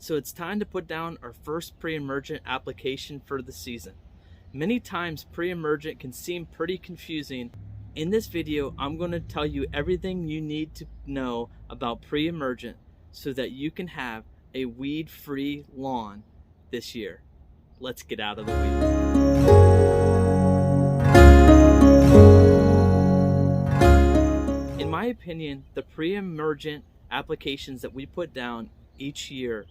So it's time to put down our first pre-emergent application for the season. Many times pre-emergent can seem pretty confusing. In this video, I'm going to tell you everything you need to know about pre-emergent so that you can have a weed-free lawn this year. Let's get out of the weeds. In my opinion, the pre-emergent applications that we put down each year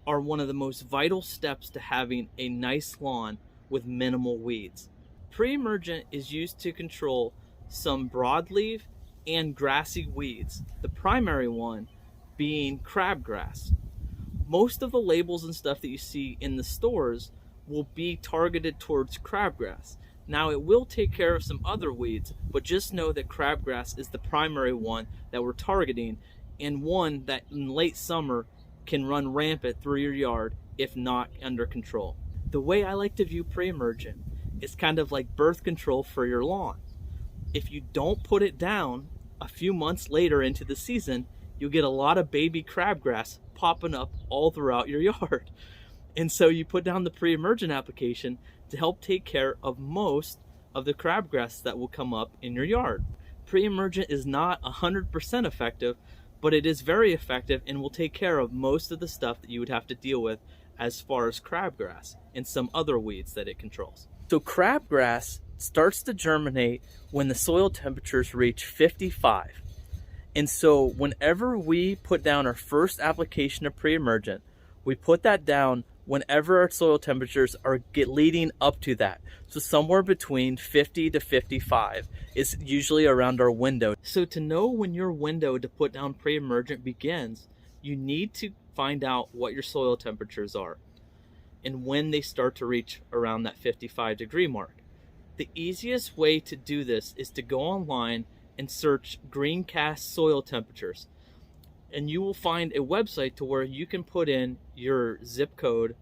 are one of the most vital steps to having a nice lawn with minimal weeds. Pre-emergent is used to control some broadleaf and grassy weeds, the primary one being crabgrass. Most of the labels and stuff that you see in the stores will be targeted towards crabgrass. Now it will take care of some other weeds, but just know that crabgrass is the primary one that we're targeting, and one that in late summer can run rampant through your yard if not under control. The way I like to view pre-emergent is kind of like birth control for your lawn. If you don't put it down a few months later into the season, you'll get a lot of baby crabgrass popping up all throughout your yard. And so you put down the pre-emergent application to help take care of most of the crabgrass that will come up in your yard. Pre-emergent is not 100% effective, but it is very effective and will take care of most of the stuff that you would have to deal with as far as crabgrass and some other weeds that it controls. So crabgrass starts to germinate when the soil temperatures reach 55. And so whenever we put down our first application of pre-emergent, we put that down whenever our soil temperatures are leading up to that. So somewhere between 50 to 55 is usually around our window. So to know when your window to put down pre-emergent begins, you need to find out what your soil temperatures are and when they start to reach around that 55-degree mark. The easiest way to do this is to go online and search Greencast soil temperatures. And you will find a website to where you can put in your zip code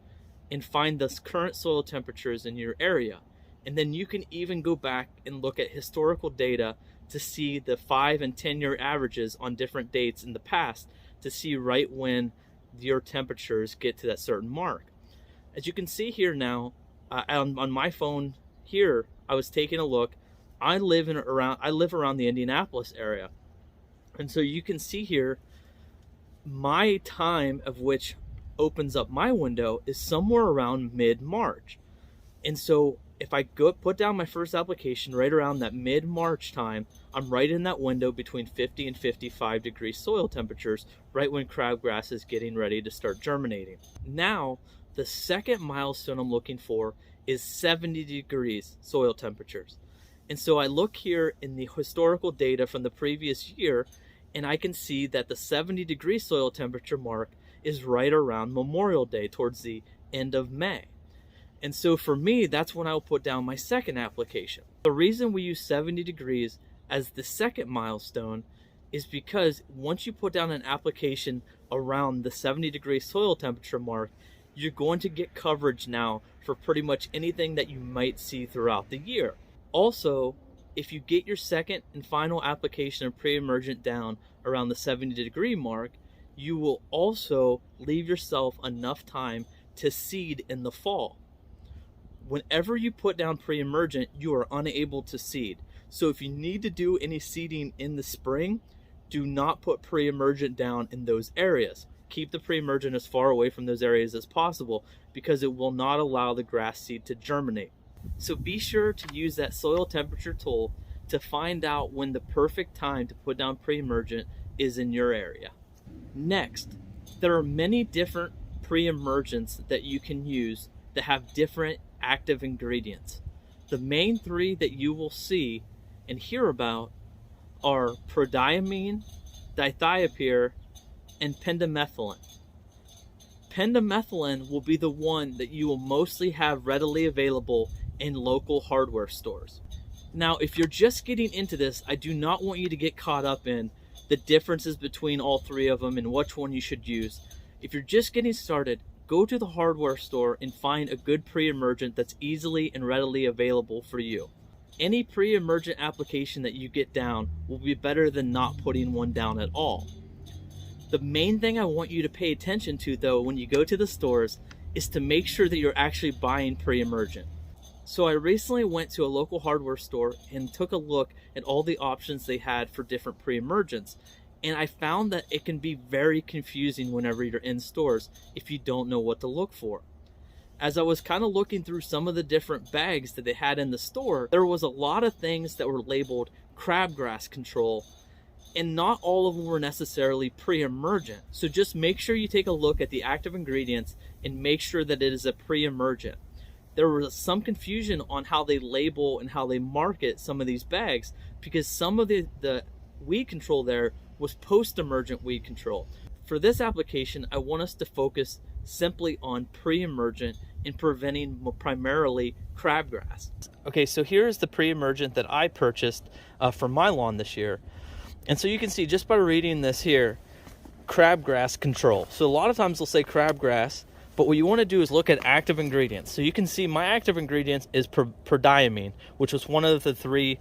and find the current soil temperatures in your area. And then you can even go back and look at historical data to see the 5 and 10-year averages on different dates in the past to see right when your temperatures get to that certain mark. As you can see here now, on my phone here, I was taking a look. I live around the Indianapolis area. And so you can see here, my time of which opens up my window is somewhere around mid-March. And so if I go put down my first application right around that mid-March time, I'm right in that window between 50 and 55 degree soil temperatures, right when crabgrass is getting ready to start germinating. Now, the second milestone I'm looking for is 70 degrees soil temperatures. And so I look here in the historical data from the previous year, and I can see that the 70-degree soil temperature mark is right around Memorial Day, towards the end of May. And so for me, that's when I'll put down my second application. The reason we use 70 degrees as the second milestone is because once you put down an application around the 70-degree soil temperature mark, you're going to get coverage now for pretty much anything that you might see throughout the year. Also, if you get your second and final application of pre-emergent down around the 70-degree mark, you will also leave yourself enough time to seed in the fall. Whenever you put down pre-emergent, you are unable to seed. So if you need to do any seeding in the spring, do not put pre-emergent down in those areas. Keep the pre-emergent as far away from those areas as possible because it will not allow the grass seed to germinate. So be sure to use that soil temperature tool to find out when the perfect time to put down pre-emergent is in your area. Next, there are many different pre-emergents that you can use that have different active ingredients. The main three that you will see and hear about are prodiamine, dithiopyr, and pendimethalin. Pendimethalin will be the one that you will mostly have readily available in local hardware stores. Now, if you're just getting into this, I do not want you to get caught up in the differences between all three of them and which one you should use. If you're just getting started, go to the hardware store and find a good pre-emergent that's easily and readily available for you. Any pre-emergent application that you get down will be better than not putting one down at all. The main thing I want you to pay attention to though when you go to the stores is to make sure that you're actually buying pre-emergent. So I recently went to a local hardware store and took a look at all the options they had for different pre-emergents. And I found that it can be very confusing whenever you're in stores if you don't know what to look for. As I was kind of looking through some of the different bags that they had in the store, there was a lot of things that were labeled crabgrass control, and not all of them were necessarily pre-emergent. So just make sure you take a look at the active ingredients and make sure that it is a pre-emergent. There was some confusion on how they label and how they market some of these bags because some of the weed control there was post-emergent weed control. For this application, I want us to focus simply on pre-emergent and preventing primarily crabgrass. Okay, so here's the pre-emergent that I purchased for my lawn this year. And so you can see just by reading this here, crabgrass control. So a lot of times they'll say crabgrass, but what you want to do is look at active ingredients. So you can see my active ingredients is prodiamine, which was one of the three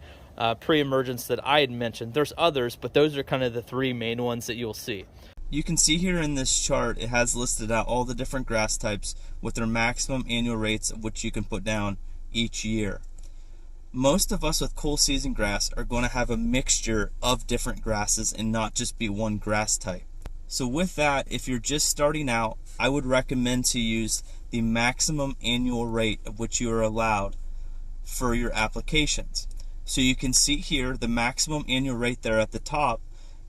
pre-emergents that I had mentioned. There's others, but those are kind of the three main ones that you'll see. You can see here in this chart, it has listed out all the different grass types with their maximum annual rates of which you can put down each year. Most of us with cool season grass are going to have a mixture of different grasses and not just be one grass type. So with that, if you're just starting out, I would recommend to use the maximum annual rate of which you are allowed for your applications. So you can see here the maximum annual rate there at the top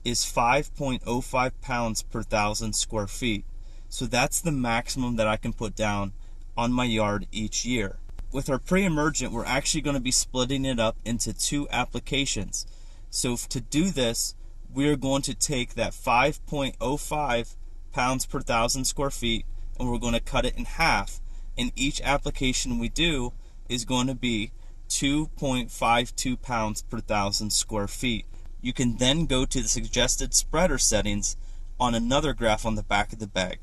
is 5.05 pounds per 1,000 square feet. So that's the maximum that I can put down on my yard each year. With our pre-emergent, we're actually going to be splitting it up into 2 applications. So to do this, we are going to take that 5.05 pounds per 1,000 square feet and we're going to cut it in half. And each application we do is going to be 2.52 pounds per 1,000 square feet. You can then go to the suggested spreader settings on another graph on the back of the bag.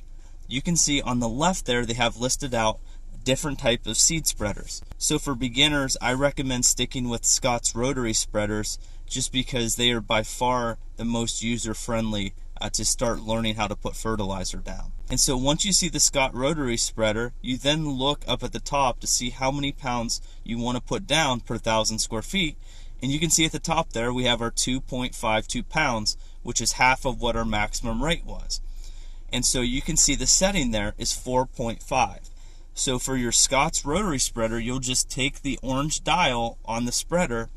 You can see on the left there they have listed out different types of seed spreaders. So for beginners, I recommend sticking with Scott's rotary spreaders just because they are by far the most user-friendly to start learning how to put fertilizer down. And so once you see the Scott rotary spreader, you then look up at the top to see how many pounds you want to put down per 1,000 square feet. And you can see at the top there we have our 2.52 pounds, which is half of what our maximum rate was. And so you can see the setting there is 4.5. So for your Scott's rotary spreader, you'll just take the orange dial on the spreader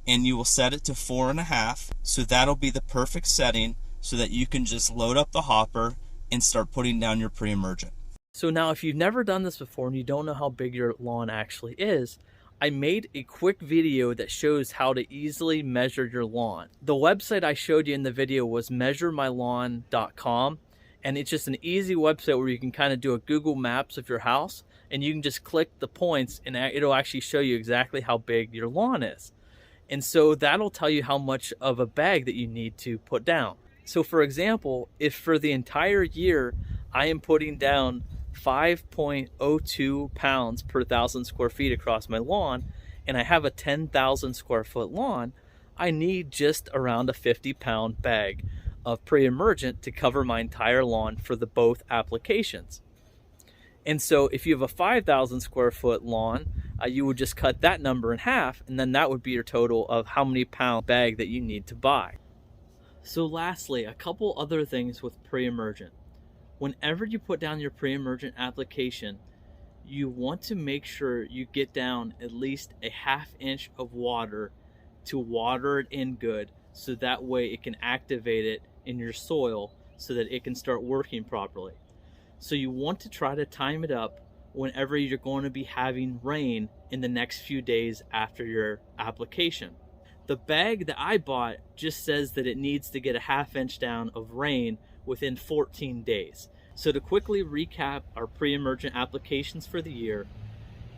and you will set it to 4.5. So that'll be the perfect setting so that you can just load up the hopper and start putting down your pre-emergent. So now if you've never done this before and you don't know how big your lawn actually is, I made a quick video that shows how to easily measure your lawn. The website I showed you in the video was measuremylawn.com, and it's just an easy website where you can kind of do a Google Maps of your house and you can just click the points and it'll actually show you exactly how big your lawn is. And so that'll tell you how much of a bag that you need to put down. So for example, if for the entire year I am putting down 5.02 pounds per 1,000 square feet across my lawn, and I have a 10,000 square foot lawn, I need just around a 50-pound bag of pre-emergent to cover my entire lawn for the both applications. And so if you have a 5,000 square foot lawn, you would just cut that number in half, and then that would be your total of how many pound bag that you need to buy. So lastly, a couple other things with pre-emergent. Whenever you put down your pre-emergent application, you want to make sure you get down at least a ½ inch of water to water it in good, so that way it can activate it in your soil so that it can start working properly. So you want to try to time it up whenever you're going to be having rain in the next few days after your application. The bag that I bought just says that it needs to get a ½ inch down of rain within 14 days. So to quickly recap our pre-emergent applications for the year,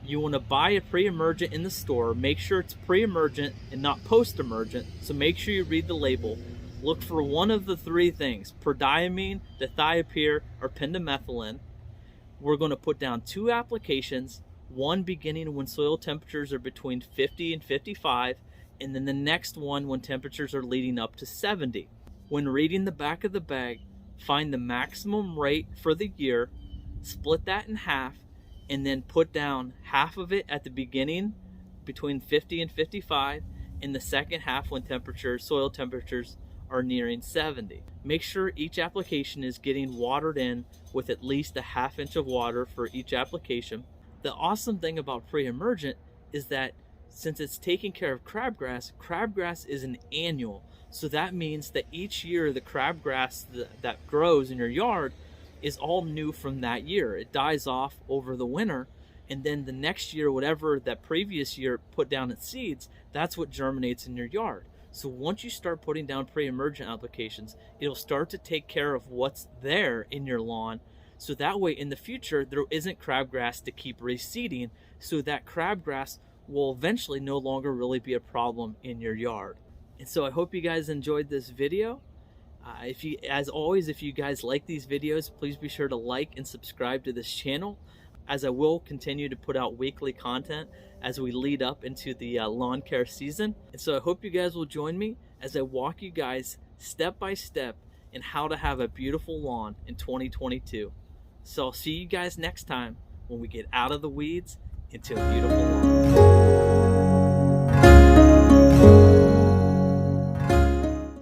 you want to buy a pre-emergent in the store. Make sure it's pre-emergent and not post-emergent, so make sure you read the label. Look for one of the 3 things: prodiamine, dithiopyr, or pendimethalin. We're going to put down 2 applications, one beginning when soil temperatures are between 50 and 55, and then the next one when temperatures are leading up to 70. When reading the back of the bag, find the maximum rate for the year, split that in half, and then put down half of it at the beginning between 50 and 55, in the second half when soil temperatures are nearing 70. Make sure each application is getting watered in with at least a ½ inch of water for each application. The awesome thing about pre-emergent is that since it's taking care of crabgrass is an annual. So that means that each year the crabgrass that grows in your yard is all new from that year. It dies off over the winter, and then the next year, whatever that previous year put down its seeds, that's what germinates in your yard. So once you start putting down pre-emergent applications, it'll start to take care of what's there in your lawn. So that way in the future, there isn't crabgrass to keep reseeding, so that crabgrass will eventually no longer really be a problem in your yard. And so I hope you guys enjoyed this video. As always, if you guys like these videos, please be sure to like and subscribe to this channel, as I will continue to put out weekly content as we lead up into the lawn care season. And so I hope you guys will join me as I walk you guys step by step in how to have a beautiful lawn in 2022. So I'll see you guys next time when we get out of the weeds into a beautiful lawn.